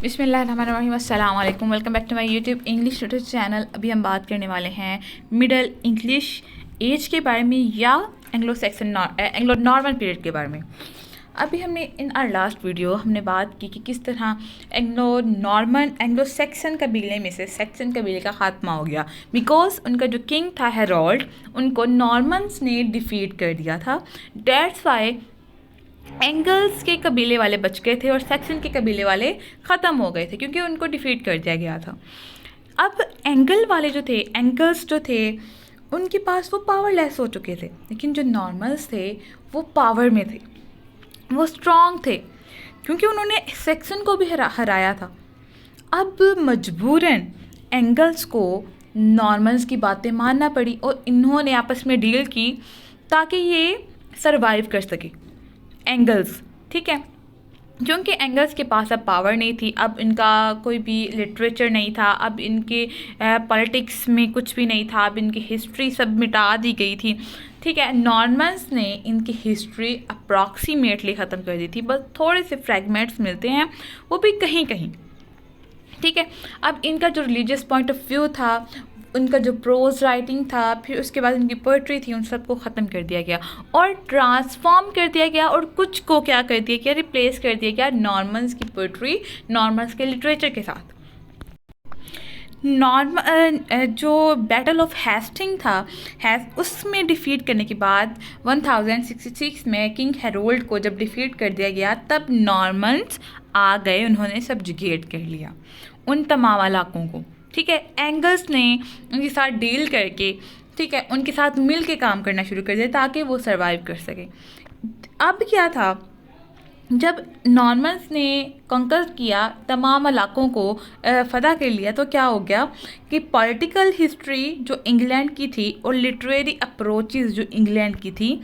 बिस्मिल्लाहिर्रहमानिर्रहीम, अस्सलाम वालेकुम। Welcome back to my YouTube English tutor channel. अभी हम बात करने वाले हैं मिडल इंग्लिश एज के बारे में या एंग्लो नॉर्मन पीरियड के बारे में। अभी हमने इन आर लास्ट वीडियो हमने बात की कि किस तरह एंग्लो सेक्सन कबीले में से सेक्सन कबीले का ख़ात्मा हो गया बिकॉज उनका जो किंग था हेरोल्ड, उनको नॉर्मन्स ने डिफ़ीट कर दिया था। डेट्स वाई एंगल्स के कबीले वाले बच गए थे और सेक्सन के कबीले वाले ख़त्म हो गए थे क्योंकि उनको डिफ़ीट कर दिया गया था। अब एंगल्स जो थे उनके पास वो पावरलेस हो चुके थे, लेकिन जो नॉर्मल्स थे वो पावर में थे, वो स्ट्रॉन्ग थे क्योंकि उन्होंने सेक्सन को भी हराया था। अब मजबूरन एंगल्स को नॉर्मल्स की बातें मानना पड़ी और इन्होंने आपस में डील की ताकि ये सरवाइव कर सके एंगल्स, ठीक है। क्योंकि एंगल्स के पास अब पावर नहीं थी, अब इनका कोई भी लिटरेचर नहीं था, अब इनके पॉलिटिक्स में कुछ भी नहीं था, अब इनकी हिस्ट्री सब मिटा दी गई थी, ठीक है। नॉर्मन्स ने इनकी हिस्ट्री अप्रॉक्सीमेटली ख़त्म कर दी थी, बस थोड़े से फ्रैगमेंट्स मिलते हैं, वो भी कहीं कहीं, ठीक है। अब इनका जो रिलीजियस पॉइंट ऑफ व्यू था, उनका जो प्रोज राइटिंग था, फिर उसके बाद उनकी पोइट्री थी, उन सबको ख़त्म कर दिया गया और ट्रांसफॉर्म कर दिया गया और कुछ को क्या कर दिया गया, रिप्लेस कर दिया गया नॉर्मन्स की पोइट्री नॉर्मन्स के लिटरेचर के साथ। जो बैटल ऑफ हेस्टिंग था उसमें डिफ़ीट करने के बाद 1066 में किंग हेरोल्ड को जब डिफ़ीट कर दिया गया तब नॉर्मन्स आ गए, उन्होंने सब्जुगेट कर लिया उन तमाम इलाकों को, ठीक है। एंगल्स ने उनके साथ डील करके, ठीक है, उनके साथ मिल के काम करना शुरू कर दिया ताकि वो सरवाइव कर सके। अब क्या था, जब नॉर्मन्स ने कंकर किया, तमाम इलाकों को फ़तह कर लिया, तो क्या हो गया कि पॉलिटिकल हिस्ट्री जो इंग्लैंड की थी और लिटरेरी अप्रोचेस जो इंग्लैंड की थी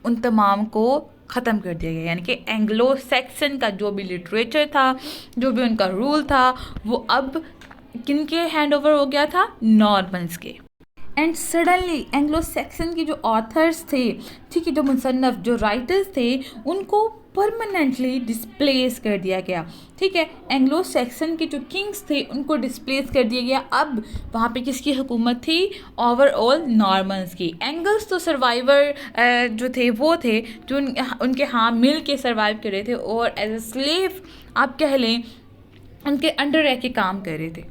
उन तमाम को ख़त्म कर दिया गया। यानी कि एंग्लो सेक्सन का जो भी लिटरेचर था, जो भी उनका रूल था, वो अब किनके हैंड ओवर हो गया था, नॉर्मन्स के। एंड सडनली एंग्लो सेक्सन के जो ऑथर्स थे, ठीक है, जो मुसन्नफ़ जो राइटर्स थे, उनको परमानेंटली डिस्प्लेस कर दिया गया, ठीक है। एंग्लो सेक्सन के जो किंग्स थे उनको डिस्प्लेस कर दिया गया। अब वहाँ पे किसकी हुकूमत थी, ओवरऑल नॉर्मन्स की। एंगल्स तो सर्वाइवर जो थे वो थे जो उनके हाँ मिल के सर्वाइव कर रहे थे और एज ए स्लेव आप कह लें उनके अंडर रह के काम कर रहे थे।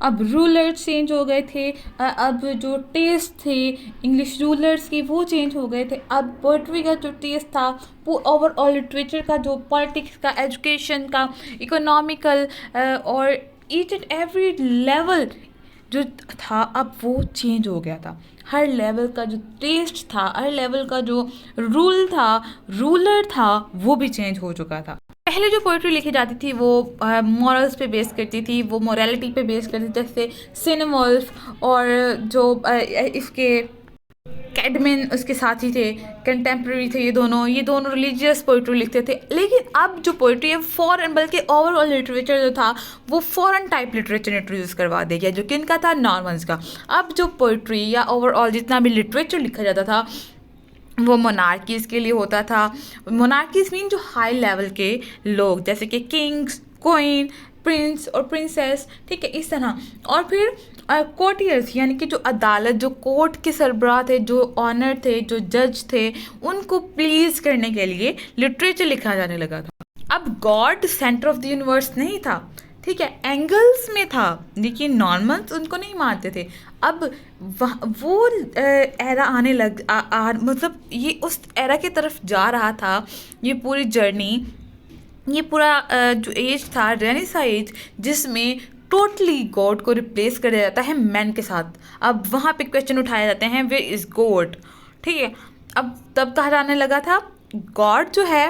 अब रूलर्स चेंज हो गए थे, अब जो टेस्ट थे इंग्लिश रूलर्स के वो चेंज हो गए थे। अब पोइट्री का जो टेस्ट था, वो ओवरऑल लिटरेचर का, जो पॉलिटिक्स का, एजुकेशन का, इकोनॉमिकल और ईच एंड एवरी लेवल जो था अब वो चेंज हो गया था। हर लेवल का जो टेस्ट था, हर लेवल का जो रूलर था वो भी चेंज हो चुका था। पहले जो पोइट्री लिखी जाती थी वो मॉरल्स पे बेस करती थी, वो मोरालिटी पे बेस करती थी, जैसे सिनेवॉल्फ और जो इसके कैडमिन उसके साथी थे, कंटेम्प्रेरी थे, ये दोनों रिलीजियस पोइट्री लिखते थे। लेकिन अब जो पोइट्री है फॉरेन, बल्कि ओवरऑल लिटरेचर जो था वो फॉरेन टाइप लिटरेचर इंट्रोड्यूस करवा दिया गया, जो किनका था, नॉर्मन्स का। अब जो पोइट्री या ओवरऑल जितना भी लिटरेचर लिखा जाता था वो मोनार्कीज़ के लिए होता था। मोनार्कीज़ मीन जो हाई लेवल के लोग, जैसे कि किंग्स, क्वीन, प्रिंस और प्रिंसेस, ठीक है, इस तरह। और फिर कोर्टियर्स यानी कि जो अदालत, जो कोर्ट के सरबराह थे, जो ऑनर थे, जो जज थे, उनको प्लीज़ करने के लिए लिटरेचर लिखा जाने लगा था। अब God centre of the universe नहीं था, ठीक है, एंगल्स में था, लेकिन नॉर्मन्स उनको नहीं मानते थे। अब वो एरा आने लग मतलब ये उस एरा की तरफ जा रहा था, ये पूरी जर्नी, ये पूरा जो एज था, रेनेसां एज, जिसमें टोटली गॉड को रिप्लेस कर दिया जाता है मैन के साथ। अब वहाँ पे क्वेश्चन उठाए जाते हैं, वेयर इज़ गॉड, ठीक है। अब तब कहा जाने लगा था गॉड जो है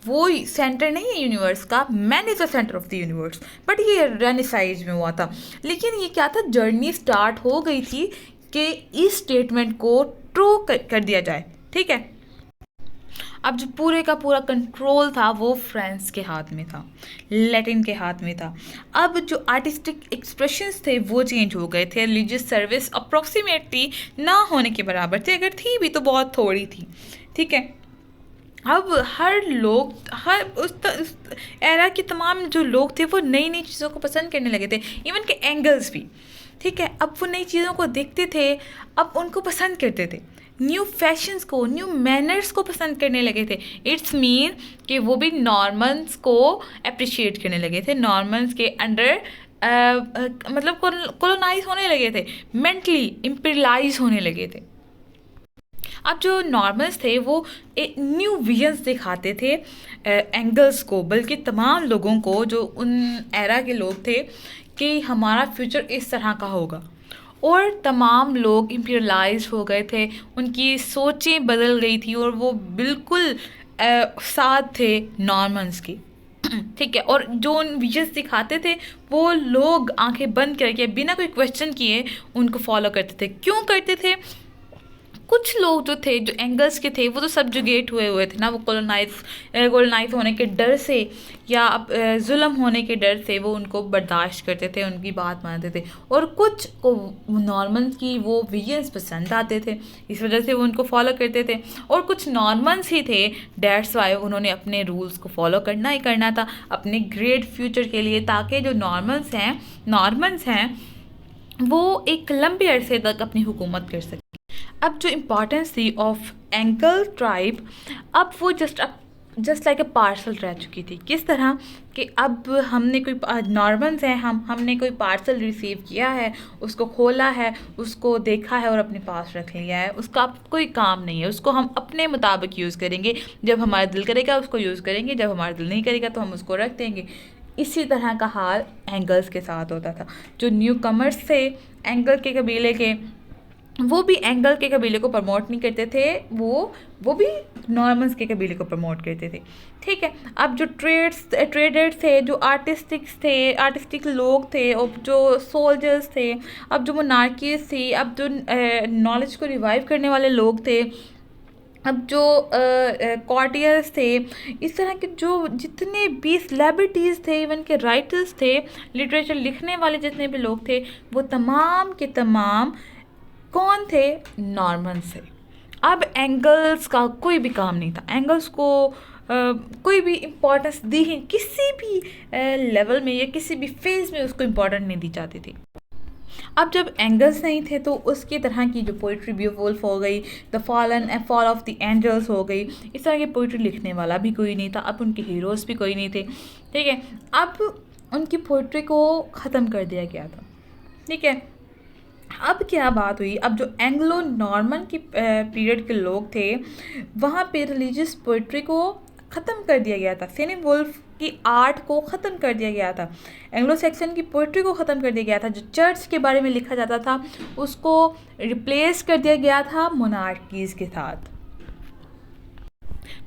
वो सेंटर नहीं है यूनिवर्स का, man is the centre of the universe. But ये रेनेसां एज में हुआ था। लेकिन ये क्या था, जर्नी स्टार्ट हो गई थी कि इस स्टेटमेंट को ट्रू कर दिया जाए, ठीक है। अब जो पूरे का पूरा कंट्रोल था वो फ्रांस के हाथ में था, लैटिन के हाथ में था। अब जो आर्टिस्टिक एक्सप्रेशंस थे वो चेंज हो गए थे। रिलीजियस सर्विस अप्रॉक्सीमेटली ना होने के बराबर थी, अगर थी भी तो बहुत थोड़ी थी, ठीक है। अब हर लोग, हर उस एरा के तमाम जो लोग थे वो नई नई चीज़ों को पसंद करने लगे थे, इवन के एंगल्स भी। ठीक है, अब वो नई चीज़ों को देखते थे, अब उनको पसंद करते थे, न्यू फैशंस को, न्यू मैनर्स को पसंद करने लगे थे। इट्स मीन कि वो भी नॉर्मन्स को अप्रिशिएट करने लगे थे, नॉर्मन्स के अंडर मतलब कॉलोनाइज होने लगे थे, मेंटली इम्पीरियलाइज होने लगे थे। अब जो नॉर्मल्स थे वो एक न्यू विजन्स दिखाते थे एंगल्स को, बल्कि तमाम लोगों को जो उन एरा के लोग थे कि हमारा फ्यूचर इस तरह का होगा। और तमाम लोग इम्पीरियलाइज हो गए थे, उनकी सोचें बदल गई थी और वो बिल्कुल साथ थे नॉर्मन्स की। ठीक है, और जो उन विजन्स दिखाते थे वो लोग आंखें बंद करके बिना कोई क्वेश्चन किए उनको फॉलो करते थे। क्यों करते थे? कुछ लोग जो थे, जो एंगल्स के थे, वो तो सब्जुगेट हुए थे ना, वो कॉलोनाइज होने के डर से या जुल्म होने के डर से वो उनको बर्दाश्त करते थे, उनकी बात मानते थे। और कुछ को नॉर्मन्स की वो विजन्स पसंद आते थे, इस वजह से वो उनको फॉलो करते थे। और कुछ नॉर्मन्स ही थे, डेट्स वाई उन्होंने अपने रूल्स को फॉलो करना ही करना था अपने ग्रेट फ्यूचर के लिए, ताकि जो नॉर्मन्स हैं वो एक लंबे अरसे तक अपनी हुकूमत कर सकें। अब जो इम्पोर्टेंस थी ऑफ एंगल ट्राइब, अब वो जस्ट लाइक अ पार्सल रह चुकी थी। किस तरह कि अब हमने कोई नॉर्मल्स हैं, हमने कोई पार्सल रिसीव किया है, उसको खोला है, उसको देखा है और अपने पास रख लिया है, उसका अब कोई काम नहीं है, उसको हम अपने मुताबिक यूज़ करेंगे। जब हमारा दिल करेगा उसको यूज़ करेंगे, जब हमारा दिल नहीं करेगा तो हम उसको रख देंगे। इसी तरह का हाल एंगल्स के साथ होता था। जो न्यू कमर्स थे एंगल के कबीले के, वो भी एंगल के कबीले को प्रमोट नहीं करते थे, वो भी नॉर्मन्स के कबीले को प्रमोट करते थे। ठीक है, अब जो ट्रेडर्स थे, जो आर्टिस्टिक लोग थे, और जो सोल्जर्स थे, अब जो मोनार्कीज थी, अब जो नॉलेज को रिवाइव करने वाले लोग थे, अब जो कॉर्टियर्स थे, इस तरह के जो जितने भी सेलिब्रिटीज़ थे, इवन के राइटर्स थे, लिटरेचर लिखने वाले जितने भी लोग थे, वो तमाम के तमाम कौन थे? नॉर्मन्स थे। अब एंगल्स का कोई भी काम नहीं था, एंगल्स को कोई भी इम्पोर्टेंस दी ही किसी भी लेवल में या किसी भी फेज में उसको इम्पोर्टेंस नहीं दी जाती थी। अब जब एंगल्स नहीं थे तो उसकी तरह की जो पोइट्री बेवुल्फ हो गई, the fall of the angels हो गई, इस तरह की पोइट्री लिखने वाला भी कोई नहीं था, अब उनके हीरोज़ भी कोई नहीं थे। ठीक है, अब उनकी पोइट्री को ख़त्म कर दिया गया था। ठीक है, अब क्या बात हुई, अब जो एंग्लो नॉर्मन की पीरियड के लोग थे वहाँ पे रिलीजियस पोइट्री को ख़त्म कर दिया गया था, सेनेवुल्फ की आर्ट को ख़त्म कर दिया गया था, एंग्लो सेक्शन की पोइट्री को ख़त्म कर दिया गया था। जो चर्च के बारे में लिखा जाता था उसको रिप्लेस कर दिया गया था मोनार्कीज़ के साथ।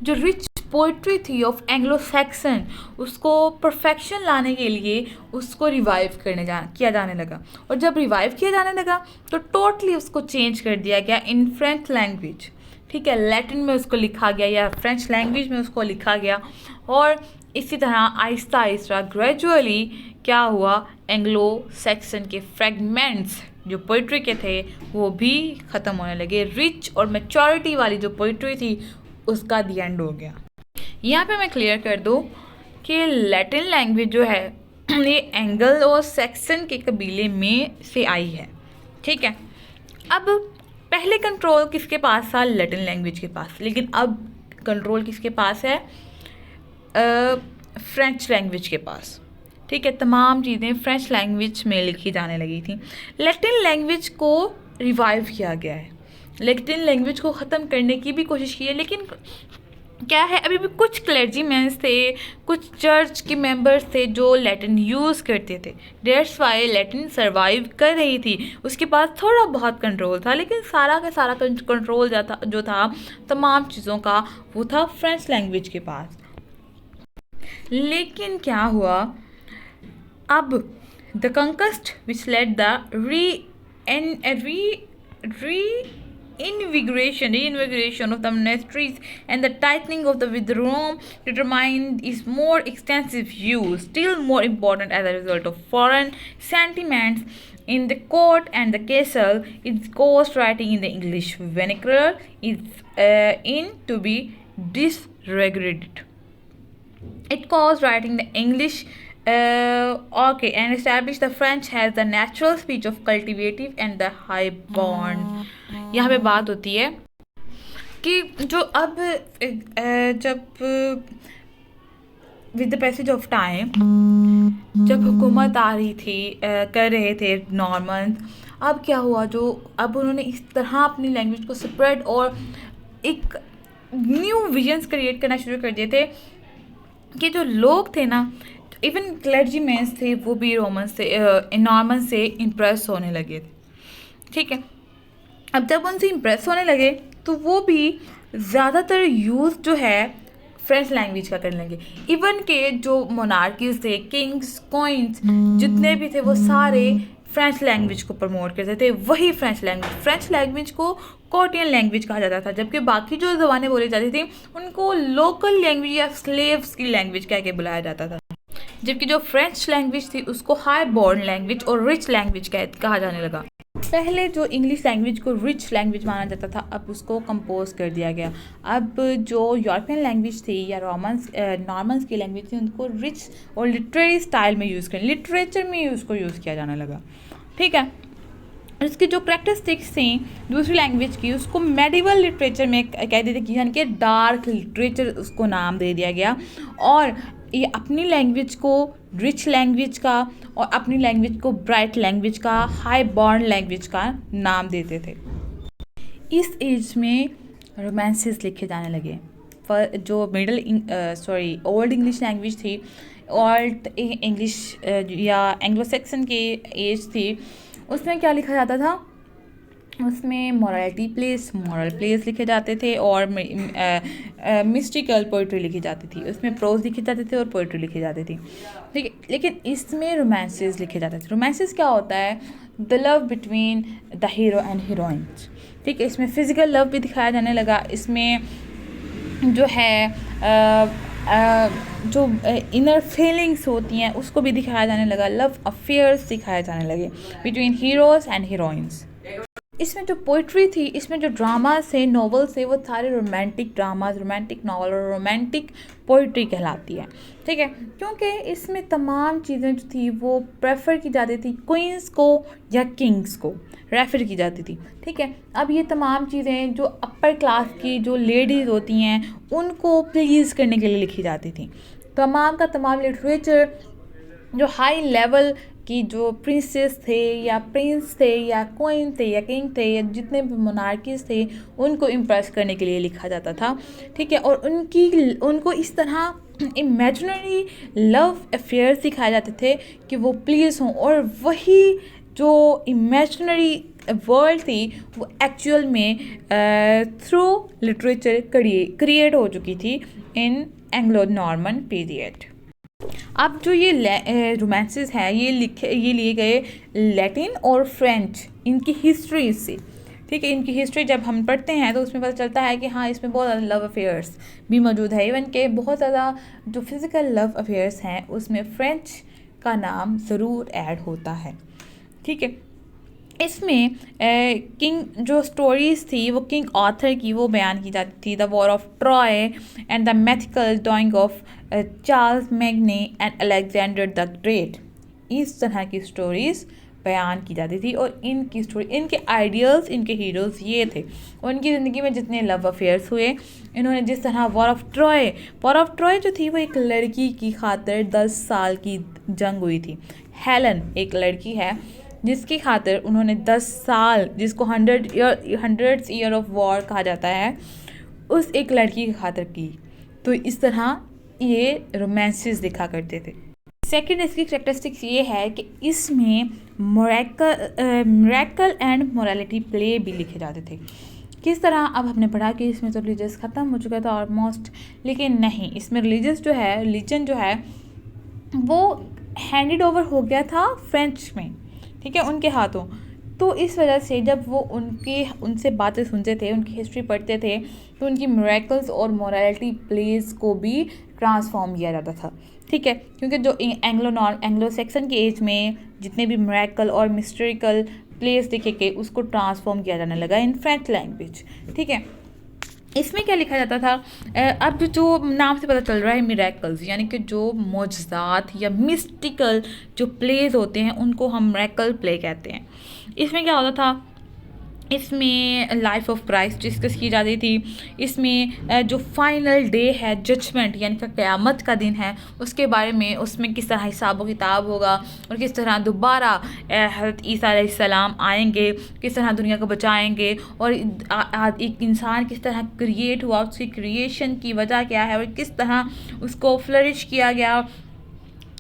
जो रिच पोइट्री थी ऑफ एंग्लो सैक्सन, उसको परफेक्शन लाने के लिए उसको रिवाइव किया जाने लगा। और जब रिवाइव किया जाने लगा तो टोटली उसको चेंज कर दिया गया इन फ्रेंच लैंग्वेज। ठीक है, लैटिन में उसको लिखा गया या फ्रेंच लैंग्वेज में उसको लिखा गया। और इसी तरह आहिस्ता आहिस्ता ग्रेजुअली क्या हुआ, एंग्लो सैक्सन के फ्रेगमेंट्स जो पोइट्री के थे वो भी ख़त्म होने लगे। रिच और मैच्योरिटी वाली जो पोइट्री थी उसका दी एंड हो गया। यहाँ पे मैं क्लियर कर दूँ कि लैटिन लैंग्वेज जो है ये एंगल और सैक्सन के कबीले में से आई है। ठीक है, अब पहले कंट्रोल किसके पास था? लैटिन लैंग्वेज के पास, लेकिन अब कंट्रोल किसके पास है? फ्रेंच लैंग्वेज के पास। ठीक है, तमाम चीज़ें फ्रेंच लैंग्वेज में लिखी जाने लगी थी। लैटिन लैंग्वेज को रिवाइव किया गया है, लैटिन लैंग्वेज को ख़त्म करने की भी कोशिश की है, लेकिन क्या है, अभी भी कुछ क्लर्जीमैन्स थे, कुछ चर्च के मेंबर्स थे जो लैटिन यूज़ करते थे। डेट्स वाई लैटिन सर्वाइव कर रही थी, उसके पास थोड़ा बहुत कंट्रोल था, लेकिन सारा का सारा कंट्रोल जो था तमाम चीज़ों का वो था फ्रेंच लैंग्वेज के पास। लेकिन क्या हुआ, अब the conquest which lead the reinvigoration of the monasteries and the tightening of with Rome determined its more extensive use, still more important as a result of foreign sentiments in the court and the castle. Its ghost writing in the English vernacular is in to be regulated. It caused writing the English okay, and established the French as the natural speech of cultivative and the high born. यहाँ पे बात होती है कि जो अब जब with the passage of time जब हुकूमत आ रही थी कर रहे थे नॉर्मन, अब क्या हुआ, जो अब उन्होंने इस तरह अपनी लैंग्वेज को स्प्रेड और एक न्यू विजन्स क्रिएट करना शुरू कर दिए थे कि जो लोग थे ना, इवन क्लर्जीमेंस थे, वो भी नॉर्मन से इम्प्रेस होने लगे थे। ठीक है, अब जब उनसे इम्प्रेस होने लगे तो वो भी ज़्यादातर यूज़ जो है फ्रेंच लैंग्वेज का करने लगे। इवन के जो मोनार्कीज थे, किंग्स, क्वींस जितने भी थे, वो सारे फ्रेंच लैंग्वेज को प्रमोट करते थे। वही फ्रेंच लैंग्वेज को कोटियन लैंग्वेज कहा जाता था, जबकि बाकी जो ज़बानें बोली जाती थी उनको लोकल लैंग्वेज या स्लेव्स की लैंग्वेज कह के बुलाया जाता था। जबकि जो फ्रेंच लैंग्वेज थी उसको हाई बॉर्न लैंग्वेज और रिच लैंग्वेज कहा जाने लगा। पहले जो इंग्लिश लैंग्वेज को रिच लैंग्वेज माना जाता था, अब उसको कंपोज कर दिया गया। अब जो यूरोपियन लैंग्वेज थी या नॉर्मन्स की लैंग्वेज थी, उनको रिच और लिटरेरी स्टाइल में यूज़ करें, लिटरेचर में उसको यूज़ किया जाने लगा। ठीक है, उसकी जो प्रैक्टिस्टिक्स थी दूसरी लैंग्वेज की, उसको मेडिवल लिटरेचर में कह देते कि यानी कि डार्क लिटरेचर उसको नाम दे दिया गया, और ये अपनी लैंग्वेज को रिच लैंग्वेज का और अपनी लैंग्वेज को ब्राइट लैंग्वेज का, हाई बॉर्न लैंग्वेज का नाम देते थे। इस एज में रोमांसेस लिखे जाने लगे। जो ओल्ड इंग्लिश लैंग्वेज थी, ओल्ड इंग्लिश या एंग्लो सेक्सन की एज थी, उसमें क्या लिखा जाता था, उसमें मॉरल प्लेस लिखे जाते थे और मिस्टिकल पोइट्री लिखी जाती थी। उसमें प्रोज लिखे जाते थे और पोइट्री लिखी जाती थी। ठीक है, लेकिन इसमें रोमांसेस लिखे जाते थे। रोमांसेस क्या होता है? The love between the hero and heroines. ठीक है, इसमें फिजिकल लव भी दिखाया जाने लगा। इसमें जो है जो इनर फीलिंग्स होती हैं उसको भी दिखाया जाने लगा। लव अफेयर्स दिखाए जाने लगे बिटवीन हीरोज़ एंड हीरोइंस। इसमें जो पोइट्री थी, इसमें जो ड्रामास थे, नॉवेल्स थे, वो सारे रोमांटिक ड्रामास, रोमांटिक नॉवल और रोमांटिक पोइट्री कहलाती है। ठीक है, क्योंकि इसमें तमाम चीज़ें जो थी वो प्रेफर की जाती थी, क्वींस को या किंग्स को रेफ़र की जाती थी। ठीक है, अब ये तमाम चीज़ें जो अपर क्लास की जो लेडीज़ होती हैं उनको प्लीज़ करने के लिए लिखी जाती थी। तमाम का तमाम लिटरेचर जो हाई लेवल कि जो प्रिंसेस थे या प्रिंस थे या क्वीन थे या किंग थे या जितने भी मोनार्कीज थे, उनको इम्प्रेस करने के लिए लिखा जाता था। ठीक है, और उनको इस तरह इमेजिनरी लव अफेयर्स दिखाए जाते थे कि वो प्लीज़ हों, और वही जो इमेजिनरी वर्ल्ड थी वो एक्चुअल में थ्रू लिटरेचर क्रिएट हो चुकी थी इन एंग्लो नॉर्मन पीरियड। अब जो ये रोमांसेस हैं ये लिए गए लैटिन और फ्रेंच इनकी हिस्ट्री से। ठीक है, इनकी हिस्ट्री जब हम पढ़ते हैं तो उसमें पता चलता है कि हाँ, इसमें बहुत ज़्यादा लव अफेयर्स भी मौजूद है। इवन के बहुत ज़्यादा जो फिज़िकल लव अफेयर्स हैं उसमें फ्रेंच का नाम ज़रूर ऐड होता है। ठीक है, इसमें किंग जो स्टोरीज़ थी वो किंग ऑथर की वो बयान की जाती थी। The war of Troy and the mythical doing of Charles Magne and Alexander the great, इस तरह की स्टोरीज़ बयान की जाती थी। और इनकी स्टोरी, इनके आइडियल्स, इनके हीरोज़ ये थे। उनकी ज़िंदगी में जितने लव अफेयर्स हुए, इन्होंने जिस तरह वॉर ऑफ ट्रॉय जो थी वो एक लड़की की खातिर 10 साल की जंग हुई थी। हेलन एक लड़की है जिसकी खातिर उन्होंने 10 साल, जिसको 100 ईयर ऑफ वॉर कहा जाता है, उस एक लड़की की खातिर की। तो इस तरह ये रोमांसेस दिखा करते थे। सेकंड इसकी कैरेक्टरिस्टिक्स ये है कि इसमें मिरेकल एंड मोरालिटी प्ले भी लिखे जाते थे। किस तरह? अब हमने पढ़ा कि इसमें तो रिलीजियस ख़त्म हो चुका था ऑलमोस्ट, लेकिन नहीं, इसमें रिलीजन जो है वो हैंडेड ओवर हो गया था फ्रेंच में। ठीक है, उनके हाथों। तो इस वजह से जब वो उनसे बातें सुनते थे, उनकी हिस्ट्री पढ़ते थे, तो उनकी मिरेकल्स और मोरालिटी प्लेस को भी ट्रांसफॉर्म किया जाता था। ठीक है, क्योंकि जो एंग्लो सेक्सन की एज में जितने भी मिरेकल और मिस्ट्रिकल प्लेस दिखे गए उसको ट्रांसफॉर्म किया जाने लगा इन फ्रेंच लैंग्वेज। ठीक है, इसमें क्या लिखा जाता था, अब जो नाम से पता चल रहा है मिरेकल्स, यानी कि जो मोजज़ात या मिस्टिकल जो प्लेज होते हैं उनको हम मिरेकल प्ले कहते हैं। इसमें क्या होता था, इसमें लाइफ ऑफ क्राइस्ट डिस्कस की जाती थी। इसमें जो फाइनल डे है, जजमेंट यानी कि क़यामत का दिन है, उसके बारे में, उसमें किस तरह हिसाब व किताब होगा और किस तरह दोबारा हज़रत ईसा अलैहिस्सलाम आएंगे, किस तरह दुनिया को बचाएंगे और एक इंसान किस तरह क्रिएट हुआ, उसकी क्रिएशन की वजह क्या है और किस तरह उसको फ्लरिश किया गया।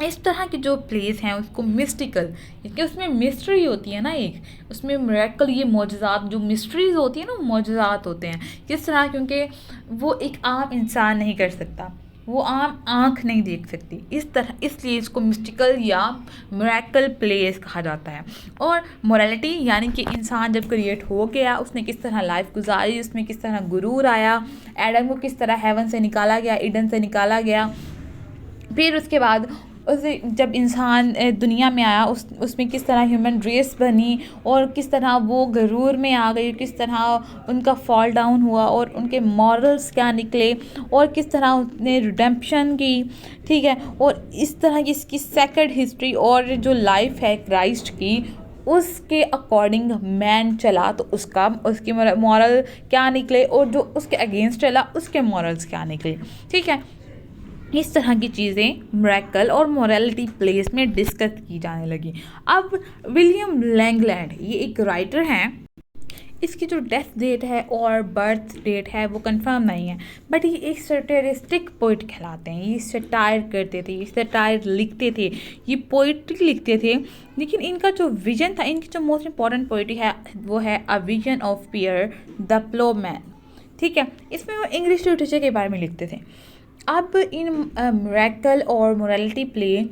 इस तरह के जो प्लेस हैं उसको मिस्टिकल, क्योंकि उसमें मिस्ट्री होती है ना, एक उसमें मिरेकल, ये मोजज़ात जो मिस्ट्रीज़ होती है ना, मोजज़ात होते हैं। किस तरह, क्योंकि वो एक आम इंसान नहीं कर सकता, वो आम आँख नहीं देख सकती, इस तरह इसलिए इसको मिस्टिकल या मिरेकल प्लेस कहा जाता है। और मोरालिटी यानी कि इंसान जब क्रिएट हो गया, उसने किस तरह लाइफ गुजारी, उसमें किस तरह गुरूर आया, एडम को किस तरह हेवन से निकाला गया, ईडन से निकाला गया, फिर उसके बाद उसे जब इंसान दुनिया में आया उसमें किस तरह ह्यूमन रेस बनी और किस तरह वो गरूर में आ गई, किस तरह उनका फॉल डाउन हुआ और उनके मॉरल्स क्या निकले और किस तरह उसने रिडेम्पशन की, ठीक है। और इस तरह की इसकी सेकंड हिस्ट्री और जो लाइफ है क्राइस्ट की, उसके अकॉर्डिंग मैन चला तो उसकी मॉरल क्या निकले और जो उसके अगेंस्ट चला उसके मॉरल्स क्या निकले, ठीक है। इस तरह की चीज़ें मिरेकल और मोरालिटी प्लेस में डिस्कस की जाने लगी। अब विलियम लैंगलैंड ये एक राइटर हैं, इसकी जो डेथ डेट है और बर्थ डेट है वो कंफर्म नहीं है, बट ये एक सैटिरिस्टिक पोइट कहलाते हैं। ये सटायर करते थे, ये सटायर लिखते थे, ये पोइट्री लिखते थे। लेकिन इनका जो विजन था, इनकी जो मोस्ट इम्पॉर्टेंट पोइट्री है वो है a vision of Pier the Ploughman, ठीक है। इसमें वो इंग्लिश लिटरेचर के बारे में लिखते थे। अब इन मिरेकल और मोरालिटी प्ले,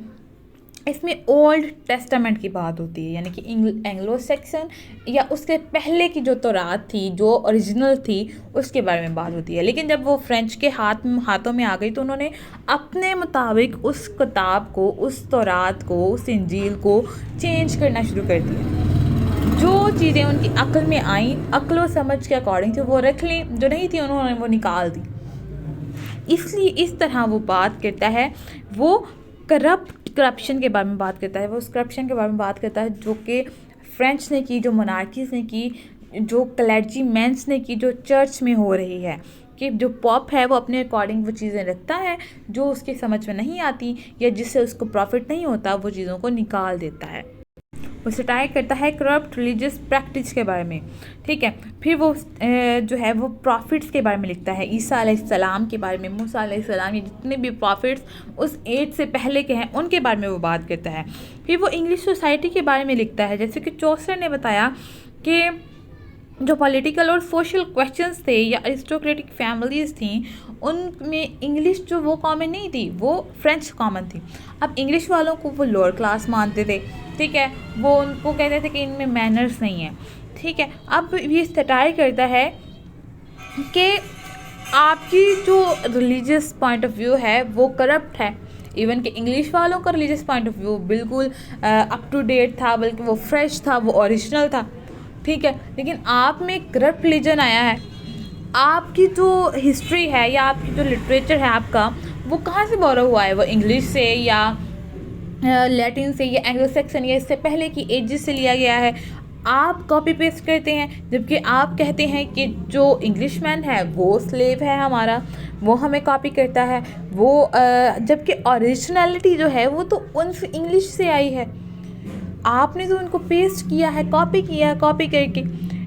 इसमें ओल्ड टेस्टामेंट की बात होती है, यानी कि एंग्लो सेक्सन या उसके पहले की जो तौरात थी, जो ओरिजिनल थी, उसके बारे में बात होती है। लेकिन जब वो फ्रेंच के हाथों में आ गई तो उन्होंने अपने मुताबिक उस किताब को, उस तौरात को, उस इंजील को चेंज करना शुरू कर दिया। जो चीज़ें उनकी अक्ल में आई, अक्ल व समझ के अकॉर्डिंग थी वो रख ली, जो नहीं थी उन्होंने वो निकाल दी। इसलिए इस तरह वो बात करता है, वो करप्शन के बारे में बात करता है, वो उस करप्शन के बारे में बात करता है जो कि फ्रेंच ने की, जो मोनार्कीज़ ने की, जो क्लर्जीमेंस ने की, जो चर्च में हो रही है, कि जो पॉप है वो अपने अकॉर्डिंग वो चीज़ें रखता है जो उसकी समझ में नहीं आती या जिससे उसको प्रॉफिट नहीं होता, वो चीज़ों को निकाल देता है। वो सटायर करता है करप्ट रिलीजियस प्रैक्टिस के बारे में, ठीक है। फिर वो जो है वो प्रॉफिट्स के बारे में लिखता है, ईसा अलैहिस्सलाम के बारे में, मूसा अलैहिस्सलाम के जितने भी प्रॉफिट्स उस एज से पहले के हैं उनके बारे में वो बात करता है। फिर वो इंग्लिश सोसाइटी के बारे में लिखता है, जैसे कि चौसर ने बताया कि जो पॉलिटिकल और सोशल क्वेश्चंस थे या अरिस्टोक्रेटिक फैमिलीज़ थी, उनमें इंग्लिश जो वो कॉमन नहीं थी, वो फ्रेंच कॉमन थी। अब इंग्लिश वालों को वो लोअर क्लास मानते थे, ठीक है, वो उनको कहते थे कि इनमें मैनर्स नहीं है, ठीक है। अब ये सटायर करता है कि आपकी जो रिलीजियस पॉइंट ऑफ व्यू है वो करप्ट है। इवन कि इंग्लिश वालों का रिलीजियस पॉइंट ऑफ व्यू बिल्कुल अप टू डेट था, बल्कि वो फ्रेश था, वो ओरिजिनल था, ठीक है। लेकिन आप में करप्ट रिलीजन आया है। आपकी जो हिस्ट्री है या आपकी जो लिटरेचर है आपका, वो कहाँ से बोरो हुआ है? वो इंग्लिश से या लैटिन से या एंग्लो सेक्सन या इससे पहले की एजेस से लिया गया है। आप कॉपी पेस्ट करते हैं, जबकि आप कहते हैं कि जो इंग्लिशमैन है वो स्लेव है हमारा, वो हमें कॉपी करता है, वो जबकि ओरिजिनलिटी जो है वो तो उनसे इंग्लिश से आई है। आपने तो उनको पेस्ट किया है, कॉपी किया है, कॉपी करके,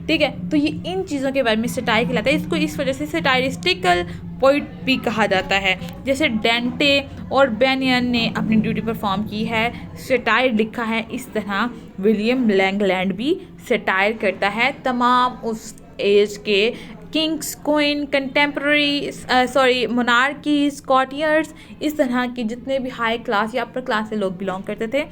ठीक है। तो ये इन चीज़ों के बारे में सटायर कहलाता है। इसको इस वजह से सटायरिस्टिकल पोइट भी कहा जाता है। जैसे डेंटे और बेनियन ने अपनी ड्यूटी परफॉर्म की है, सटायर लिखा है, इस तरह विलियम लैंगलैंड भी सटायर करता है तमाम उस एज के किंग्स, क्वीन, कंटेम्प्रेरी मोनार्कीज, कॉटियर्स, इस तरह के जितने भी हाई क्लास या अपर क्लास से लोग बिलोंग करते थे।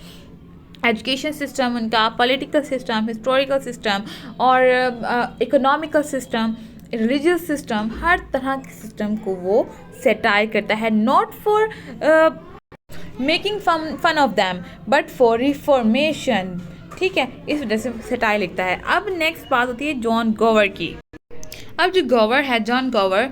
एजुकेशन सिस्टम उनका, पॉलिटिकल सिस्टम, हिस्टोरिकल सिस्टम और इकोनॉमिकल सिस्टम, रिलीजियस सिस्टम, हर तरह के सिस्टम को वो सटायर करता है, not for making fun of them but for reformation, ठीक है। इस वजह से सटायर लिखता है। अब नेक्स्ट बात होती है जॉन गोवर की। अब जो गॉवर है, जॉन गॉवर,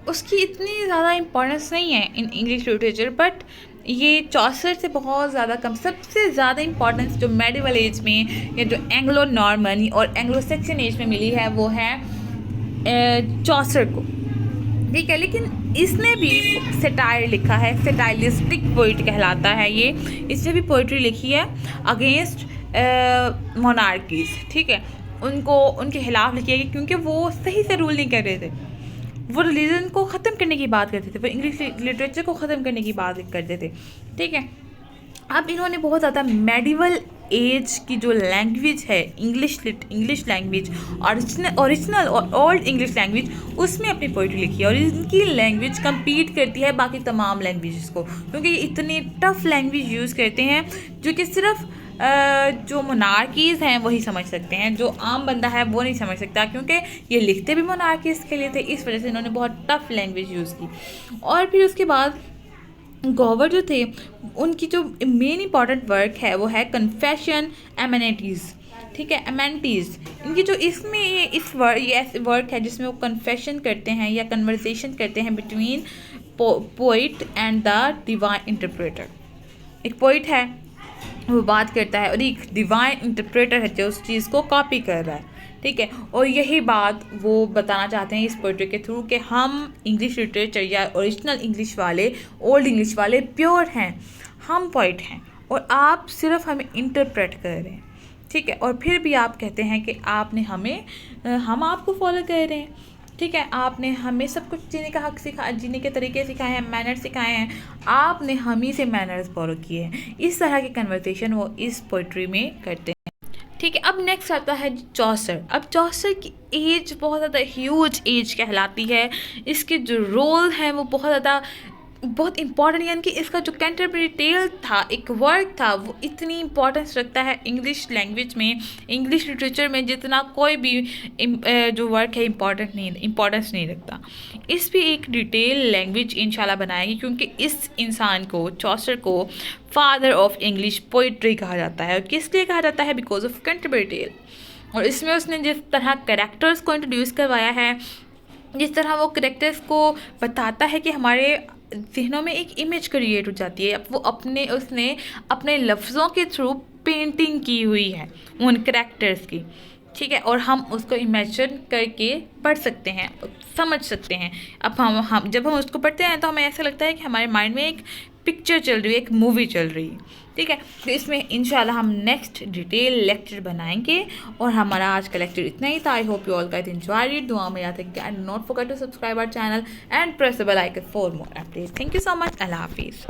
उसकी इतनी ज़्यादा इम्पोर्टेंस नहीं है इन इंग्लिश लिटरेचर, बट ये चौसर से बहुत ज़्यादा कम। सबसे ज़्यादा इम्पोर्टेंस जो मेडिवल एज में या जो एंग्लो नॉर्मन और एंग्लो सेक्सन एज में मिली है वो है चौसर को, ठीक है। लेकिन इसने भी सेटायर लिखा है, सेटाइलिस्टिक पोइट कहलाता है ये। इसने भी पोइट्री लिखी है अगेंस्ट मोनार्कीज, ठीक है, उनको उनके खिलाफ लिखी है क्योंकि वो सही से रूल नहीं कर रहे थे। वो रिलीजन को ख़त्म करने की बात करते थे, वो इंग्लिश लिटरेचर को ख़त्म करने की बात करते थे, ठीक है। अब इन्होंने बहुत ज़्यादा मेडिवल एज की जो लैंग्वेज है, इंग्लिश लैंग्वेज, ओरिजिनल और ओल्ड इंग्लिश लैंग्वेज, उसमें अपनी पोइट्री लिखी है। और इनकी लैंग्वेज compete करती है बाकी तमाम लैंग्वेजेस को, क्योंकि ये इतनी टफ लैंग्वेज यूज़ करते हैं जो कि सिर्फ जो मोनार्कीज़ हैं वही समझ सकते हैं, जो आम बंदा है वो नहीं समझ सकता, क्योंकि ये लिखते भी मोनार्कीज़ के लिए थे। इस वजह से इन्होंने बहुत टफ लैंग्वेज यूज़ की। और फिर उसके बाद गॉवर जो थे, उनकी जो मेन इंपॉर्टेंट वर्क है वो है कन्फेशन एमेनिटीज़, ठीक है, एमेनिटीज़। इनकी जो इसमें ये ऐसे वर्क है जिसमें वो कन्फेशन करते हैं या कन्वर्सेशन करते हैं between poet and the divine interpreter. एक पोइट है, वो बात करता है, और एक डिवाइन इंटरप्रेटर है जो उस चीज़ को कॉपी कर रहा है, ठीक है। और यही बात वो बताना चाहते हैं इस पोइट्री के थ्रू कि हम इंग्लिश लिटरेचर या ओरिजिनल इंग्लिश वाले, ओल्ड इंग्लिश वाले प्योर हैं, हम पोइट हैं, और आप सिर्फ हमें इंटरप्रेट कर रहे हैं, ठीक है। और फिर भी आप कहते हैं कि आपने हम आपको फॉलो कर रहे हैं, ठीक है। आपने हमें सब कुछ जीने का हक जीने के तरीके सिखाए हैं, मैनर्स सिखाए हैं, आपने हम ही से मैनर्स फॉलो किए हैं। इस तरह की कन्वर्सेशन वो इस पोइट्री में करते हैं, ठीक है। अब नेक्स्ट आता है चौसर। अब चौसर की एज बहुत ज़्यादा ह्यूज एज कहलाती है। इसके जो रोल हैं वो बहुत इंपॉर्टेंट, यानी कि इसका जो कैंटरबरी टेल था, एक वर्क था, वो इतनी इंपॉर्टेंस रखता है इंग्लिश लैंग्वेज में, इंग्लिश लिटरेचर में, जितना कोई भी जो वर्क है इम्पॉर्टेंस नहीं रखता। इस भी एक डिटेल लैंग्वेज इंशाल्लाह बनाएगी, क्योंकि इस इंसान को, चौसर को, फादर ऑफ इंग्लिश पोइट्री कहा जाता है। और किस लिए कहा जाता है? Because of Canterbury tale. और इसमें उसने जिस तरह कैरेक्टर्स को इंट्रोड्यूस करवाया है, जिस तरह वो कैरेक्टर्स को बताता है कि हमारे जहनों में एक इमेज क्रिएट हो जाती है। अब वो उसने अपने लफ्ज़ों के थ्रू पेंटिंग की हुई है उन कैरेक्टर्स की, ठीक है। और हम उसको इमेजिन करके पढ़ सकते हैं, समझ सकते हैं। अब हम जब हम उसको पढ़ते हैं तो हमें ऐसा लगता है कि हमारे माइंड में एक पिक्चर चल रही है, एक मूवी चल रही है, ठीक है। तो इसमें इंशाल्लाह हम नेक्स्ट डिटेल लेक्चर बनाएंगे। और हमारा आज का लेक्चर इतना ही था। I hope you all guys enjoyed it. दुआ में याद रखिए, and not forget to subscribe our channel and press the bell icon for more updates. Thank you so much. अल्लाह हाफिज़।